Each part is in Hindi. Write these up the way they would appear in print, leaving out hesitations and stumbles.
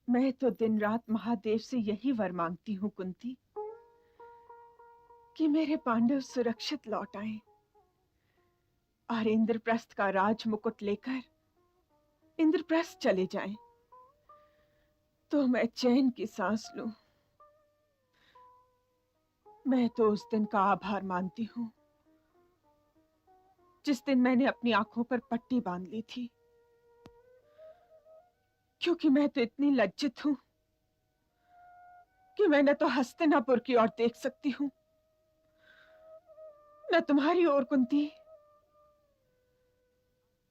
मैं तो दिन रात महादेव से यही वर मांगती हूँ कुंती, कि मेरे पांडव सुरक्षित लौट आएं और इंद्रप्रस्थ का राज मुकुट लेकर इंद्रप्रस्थ चले जाएं, तो मैं चैन की सांस लूं। मैं तो उस दिन का आभार मानती हूँ जिस दिन मैंने अपनी आंखों पर पट्टी बांध ली थी, क्योंकि मैं तो इतनी लज्जित हूं कि मैं न तो हस्तिनापुर की ओर देख सकती हूँ, न तुम्हारी ओर कुंती।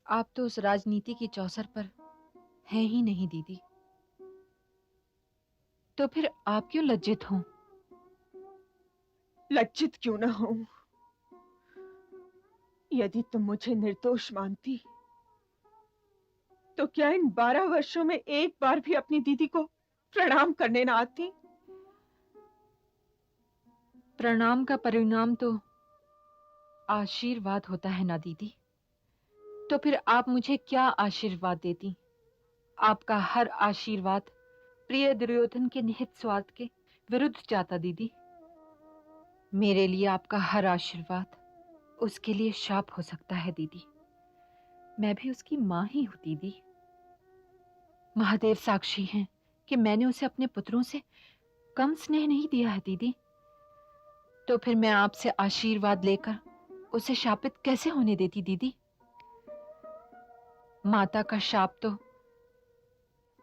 आप तो उस राजनीति की चौसर पर हैं ही नहीं दीदी, तो फिर आप क्यों लज्जित हों? लज्जित क्यों न हूं? यदि तुम मुझे निर्दोष मानती तो क्या इन 12 वर्षों में एक बार भी अपनी दीदी को प्रणाम करने ना आती? प्रणाम का परिणाम तो आशीर्वाद होता है ना दीदी। तो फिर आप मुझे क्या आशीर्वाद देती? आपका हर आशीर्वाद प्रिय दुर्योधन के निहित स्वार्थ के विरुद्ध जाता दीदी। मेरे लिए आपका हर आशीर्वाद उसके लिए शाप हो सकता है दीदी। मैं भी उसकी मां ही हूं दीदी। महादेव साक्षी हैं कि मैंने उसे अपने पुत्रों से कम स्नेह नहीं दिया है दीदी। तो फिर मैं आपसे आशीर्वाद लेकर उसे शापित कैसे होने देती दीदी? माता का शाप तो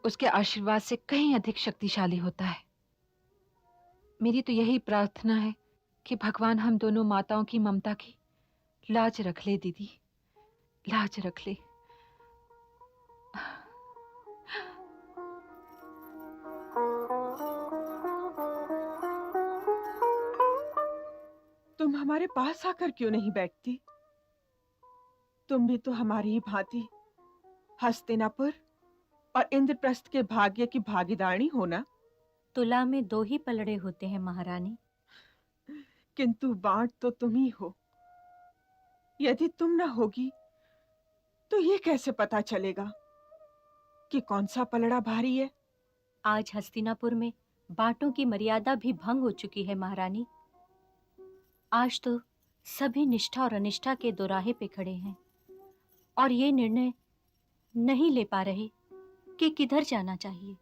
उसके आशीर्वाद से कहीं अधिक शक्तिशाली होता है। मेरी तो यही प्रार्थना है कि भगवान हम दोनों माताओं की ममता की लाज रख ले दीदी, लाज रख ले। तुम हमारे पास आकर क्यों नहीं बैठती? तुम भी तो हमारी ही भांति हस्तिनापुर और इंद्रप्रस्थ के भाग्य की भागीदारी हो ना? तुला में 2 ही पलड़े होते हैं महारानी। किंतु बांट तो तुम ही हो। यदि तुम ना होगी तो ये कैसे पता चलेगा कि कौन सा पलड़ा भारी है? आज हस्तिनापुर में बाटों की मर्यादा भी भंग हो चुकी है महारानी। आज तो सभी निष्ठा और अनिष्ठा के दोराहे पे खड़े हैं और ये निर्णय नहीं ले पा रहे कि किधर जाना चाहिए।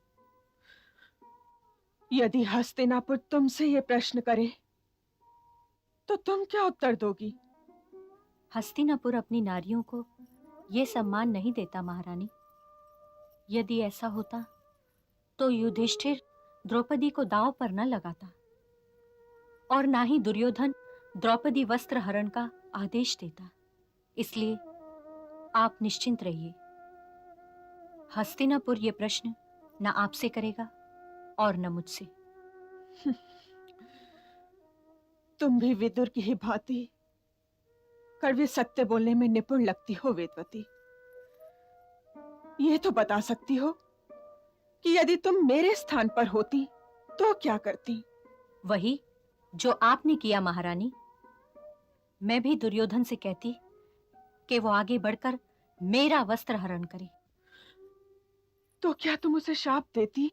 यदि हस्तिनापुर तुमसे ये प्रश्न करे तो तुम क्या उत्तर दोगी? हस्तिनापुर अपनी नारियों को ये सम्मान नहीं देता महारानी। यदि ऐसा होता तो युधिष्ठिर द्रौपदी को दांव पर न लगाता और ना ही दुर्योधन द्रौपदी वस्त्र हरण का आदेश देता। इसलिए आप निश्चिंत रहिए, हस्तिनापुर ये प्रश्न न आपसे करेगा और न मुझसे। तुम भी विदुर की ही भांति कड़वे सत्य बोलने में निपुण लगती हो वेदवती। ये तो बता सकती हो कि यदि तुम मेरे स्थान पर होती तो क्या करती? वही जो आपने किया महारानी। मैं भी दुर्योधन से कहती कि वो आगे बढ़कर मेरा वस्त्र हरण करे। तो क्या तुम उसे शाप देती?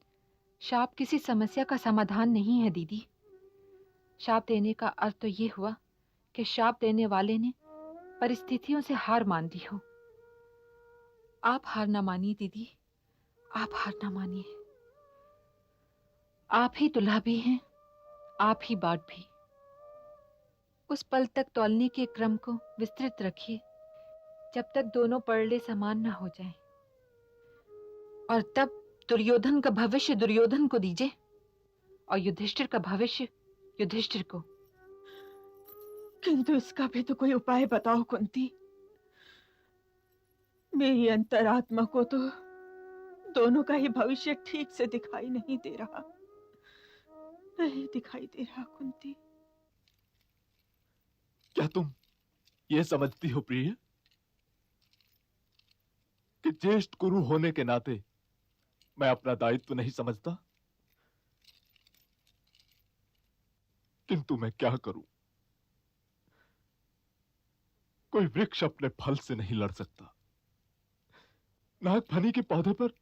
शाप किसी समस्या का समाधान नहीं है दीदी। शाप देने का अर्थ तो ये हुआ कि शाप देने वाले ने परिस्थितियों से हार मान ली हो। आप हार ना मानिए दीदी, आप हार ना मानिए। आप ही दुल्हा भी हैं, आप ही बाट भी। उस पल तक तौलने के क्रम को विस्तृत रखिए जब तक दोनों पलड़े समान ना हो जाएं। और तब दुर्योधन का भविष्य दुर्योधन को दीजिए और युधिष्ठिर का भविष्य युधिष्ठिर को। किंतु इसका भी तो कोई उपाय बताओ कुंती। मेरी अंतरात्मा को तो दोनों का ही भविष्य ठीक से दिखाई नहीं दे रहा, नहीं दिखाई दे रहा कुंती। क्या तुम यह समझती हो प्रिय कि ज्येष्ठ गुरु होने के नाते मैं अपना दायित्व नहीं समझता? किंतु मैं क्या करूं? कोई वृक्ष अपने फल से नहीं लड़ सकता। नागफनी के पौधे पर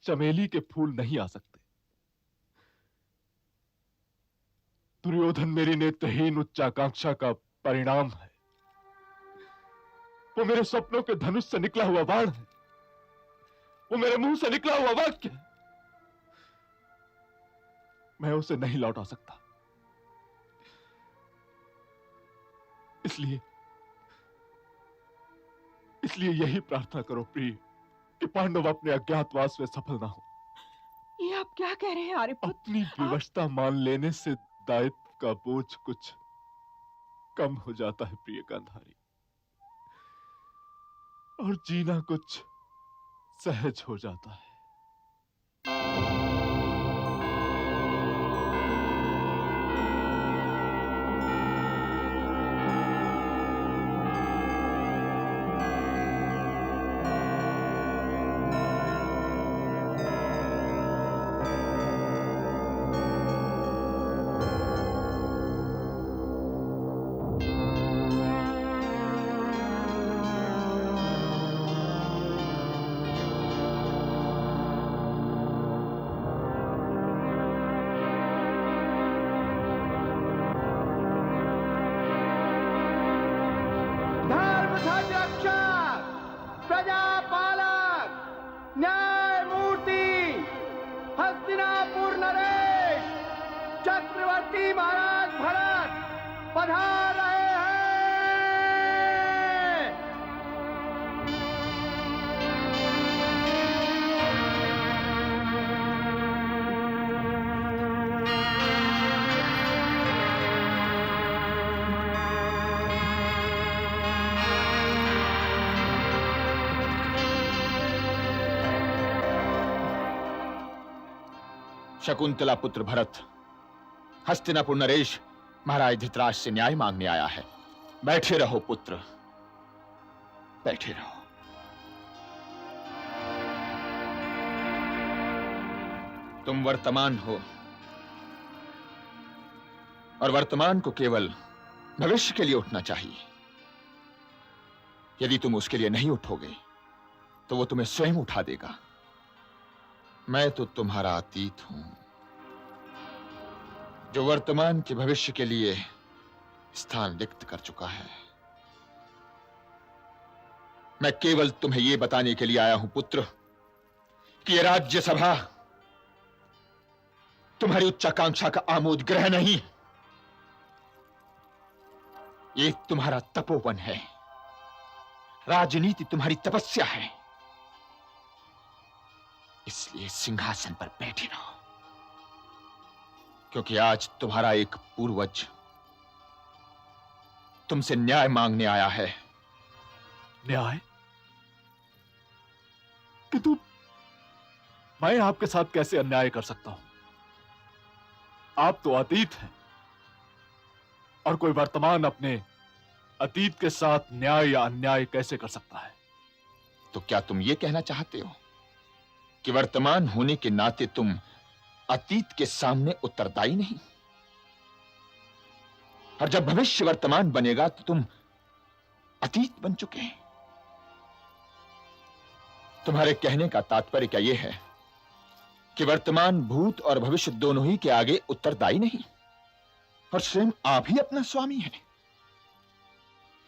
चमेली के फूल नहीं आ सकते। दुर्योधन मेरी नेत्रहीन उच्चाकांक्षा का परिणाम है। वो मेरे सपनों के धनुष से निकला हुआ बाण है। वो मेरे मुंह से निकला हुआ वाक्य है। मैं उसे नहीं लौटा सकता। इसलिए यही प्रार्थना करो प्रिय कि पांडव अपने अज्ञातवास में सफल ना हो। ये आप क्या कह रहे हैं आर्यपुत्र? अपनी विवशता मान लेने से दायित्व का बोझ कुछ कम हो जाता है प्रिय गांधारी, और जीना कुछ सहज हो जाता है। धर्म संरक्षक, प्रजापालक, न्यायमूर्ति, हस्तिनापुर नरेश, चक्रवर्ती महाराज भरत पधार रहे हैं। शकुंतला पुत्र भरत, हस्तिनापुर नरेश महाराज धृतराष्ट्र से न्याय मांगने आया है। बैठे रहो पुत्र, बैठे रहो। तुम वर्तमान हो, और वर्तमान को केवल भविष्य के लिए उठना चाहिए। यदि तुम उसके लिए नहीं उठोगे तो वो तुम्हें स्वयं उठा देगा। मैं तो तुम्हारा अतीत हूं, जो वर्तमान के भविष्य के लिए स्थान रिक्त कर चुका है। मैं केवल तुम्हें यह बताने के लिए आया हूं पुत्र कि यह राज्यसभा तुम्हारी उच्चाकांक्षा का आमोद ग्रह नहीं, ये तुम्हारा तपोवन है। राजनीति तुम्हारी तपस्या है। इसलिए सिंहासन पर बैठे रहो, क्योंकि आज तुम्हारा एक पूर्वज तुमसे न्याय मांगने आया है। न्याय? किंतु मैं आपके साथ कैसे अन्याय कर सकता हूं? आप तो अतीत हैं, और कोई वर्तमान अपने अतीत के साथ न्याय या अन्याय कैसे कर सकता है? तो क्या तुम ये कहना चाहते हो कि वर्तमान होने के नाते तुम अतीत के सामने उत्तरदायी नहीं, और जब भविष्य वर्तमान बनेगा तो तुम अतीत बन चुके हैं? तुम्हारे कहने का तात्पर्य क्या यह है कि वर्तमान, भूत और भविष्य दोनों ही के आगे उत्तरदायी नहीं, और स्वयं आप ही अपना स्वामी हैं?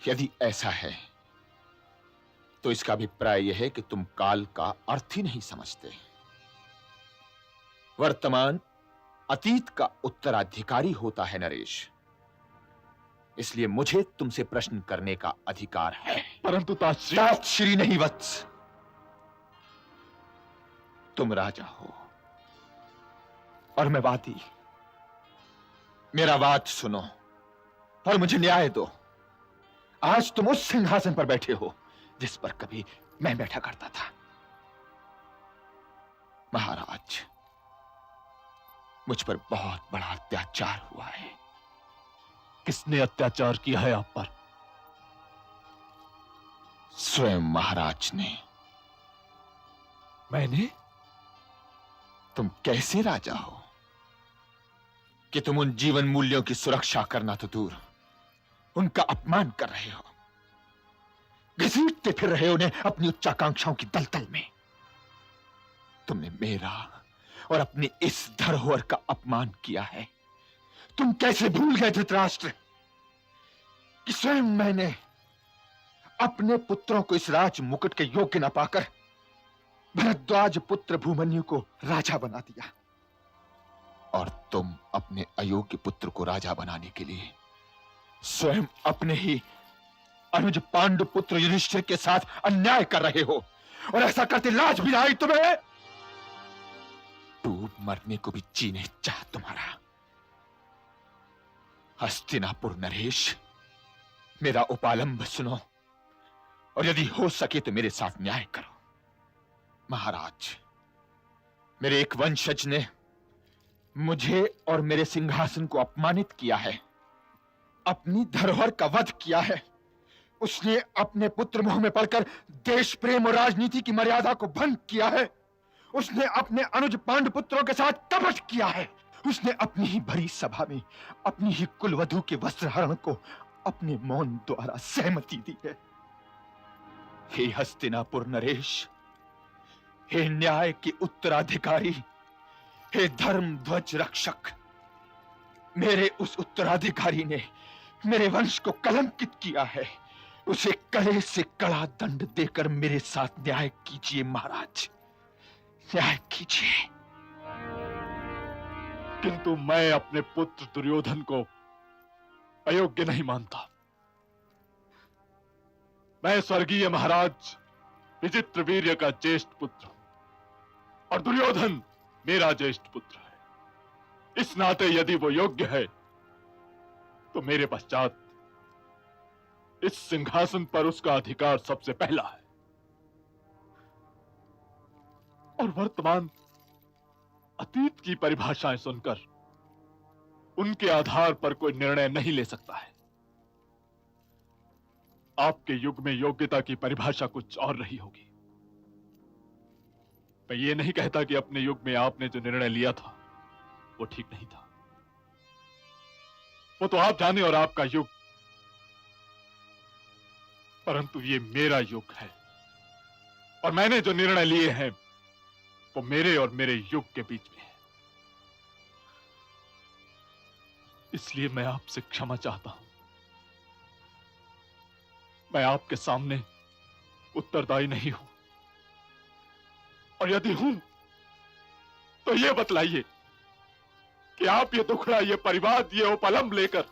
यदि ऐसा है तो इसका अभिप्राय यह है कि तुम काल का अर्थ ही नहीं समझते। वर्तमान अतीत का उत्तराधिकारी होता है नरेश, इसलिए मुझे तुमसे प्रश्न करने का अधिकार है। परंतु तातश्री नहीं वत्स, तुम राजा हो और मैं वादी। मेरा वाद सुनो और मुझे न्याय दो। आज तुम उस सिंहासन पर बैठे हो जिस पर कभी मैं बैठा करता था। महाराज, मुझ पर बहुत बड़ा अत्याचार हुआ है। किसने अत्याचार किया है आप पर? स्वयं महाराज ने। मैंने? तुम कैसे राजा हो कि तुम उन जीवन मूल्यों की सुरक्षा करना तो दूर, उनका अपमान कर रहे हो। घसीटते फिर रहे उन्हें अपनी उच्चाकांक्षाओं की दलदल में। तुमने मेरा और अपनी इस धरोहर का अपमान किया है। तुम कैसे भूल गए धृतराष्ट्र कि स्वयं मैंने अपने पुत्रों को इस राज मुकुट के योग्य न पाकर भरद्वाज पुत्र भूमन्यु को राजा बना दिया, और तुम अपने अयोग्य पुत्र को राजा बनाने के लिए स्वयं अपने ही अनुज पांडु पुत्र युधिष्ठिर के साथ अन्याय कर रहे हो, और ऐसा करते लाज भी आई तुम्हें। डूब मरने को भी जीने चाह तुम्हारा। हस्तिनापुर नरेश, मेरा उपालंब सुनो, और यदि हो सके तो मेरे साथ न्याय करो। महाराज, मेरे एक वंशज ने मुझे और मेरे सिंहासन को अपमानित किया है, अपनी धरोहर का वध किया है। उसने अपने पुत्र मोह में पड़कर देश प्रेम और राजनीति की मर्यादा को भंग किया है। उसने अपने अनुज पांडु पुत्रों के साथ कपट किया है। उसने अपनी ही भरी सभा में अपनी ही कुलवधू के वस्त्रहरण को अपने मौन द्वारा सहमति दी है। हे हस्तिनापुर नरेश, हे न्याय के उत्तराधिकारी, हे धर्म ध्वज रक्षक, मेरे उस उत्तराधिकारी ने मेरे वंश को कलंकित किया है। उसे कड़े से कड़ा दंड देकर मेरे साथ न्याय कीजिए महाराज, न्याय कीजिए। किंतु मैं अपने पुत्र दुर्योधन को अयोग्य नहीं मानता। मैं स्वर्गीय महाराज विचित्र वीर्य का ज्येष्ठ पुत्र, और दुर्योधन मेरा ज्येष्ठ पुत्र है। इस नाते यदि वो योग्य है तो मेरे पश्चात इस सिंहासन पर उसका अधिकार सबसे पहला है। और वर्तमान अतीत की परिभाषाएं सुनकर उनके आधार पर कोई निर्णय नहीं ले सकता है। आपके युग में योग्यता की परिभाषा कुछ और रही होगी। मैं ये नहीं कहता कि अपने युग में आपने जो निर्णय लिया था वो ठीक नहीं था। वो तो आप जाने और आपका युग, परंतु ये मेरा युग है, और मैंने जो निर्णय लिए हैं वो मेरे और मेरे युग के बीच में है। इसलिए मैं आपसे क्षमा चाहता हूं। मैं आपके सामने उत्तरदायी नहीं हूं, और यदि हूं तो यह बतलाइए कि आप ये दुखड़ा, ये परिवाद, ये उपलम्ब लेकर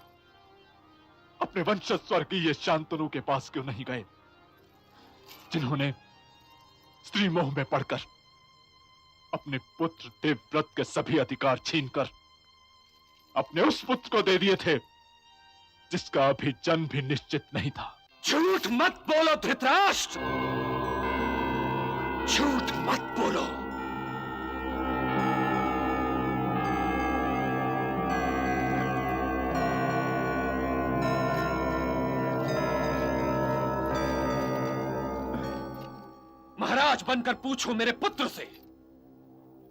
अपने वंशज स्वर्गीय शांतनु के पास क्यों नहीं गए, जिन्होंने स्त्री मोह में पड़कर अपने पुत्र देवव्रत के सभी अधिकार छीनकर अपने उस पुत्र को दे दिए थे जिसका अभी जन्म भी निश्चित नहीं था। झूठ मत बोलो धृतराष्ट्र, झूठ मत बोलो। महाराज बनकर पूछो मेरे पुत्र से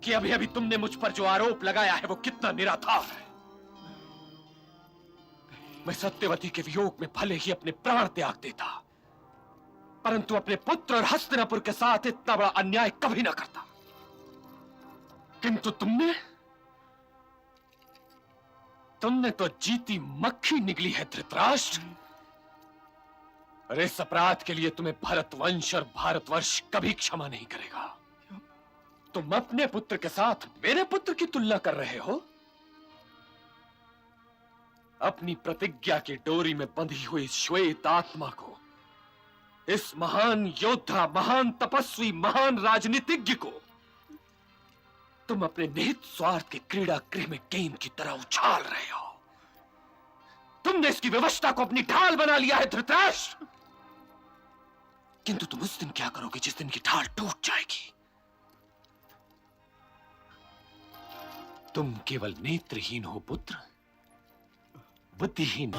कि अभी अभी तुमने मुझ पर जो आरोप लगाया है वो कितना निराधार है। मैं सत्यवती के वियोग में भले ही अपने प्राण त्याग देता, परंतु अपने पुत्र और हस्तिनापुर के साथ इतना बड़ा अन्याय कभी ना करता। किंतु तुमने तो जीती मक्खी निकली है धृतराष्ट्र। और इस अपराध के लिए तुम्हें भरतवंश और भारतवर्ष कभी क्षमा नहीं करेगा। तुम अपने पुत्र के साथ मेरे पुत्र की तुलना कर रहे हो। अपनी प्रतिज्ञा की डोरी में बंधी हुई श्वेत आत्मा को, इस महान योद्धा, महान तपस्वी, महान राजनीतिज्ञ को तुम अपने निहित स्वार्थ के क्रीड़ा गृह में गेंद की तरह उछाल रहे हो। तुमने इसकी व्यवस्था को अपनी ढाल बना लिया है धृतराष्ट्र। किंतु तुम उस दिन क्या करोगे जिस दिन की ढाल टूट जाएगी? तुम केवल नेत्रहीन हो पुत्र, बुद्धिहीन।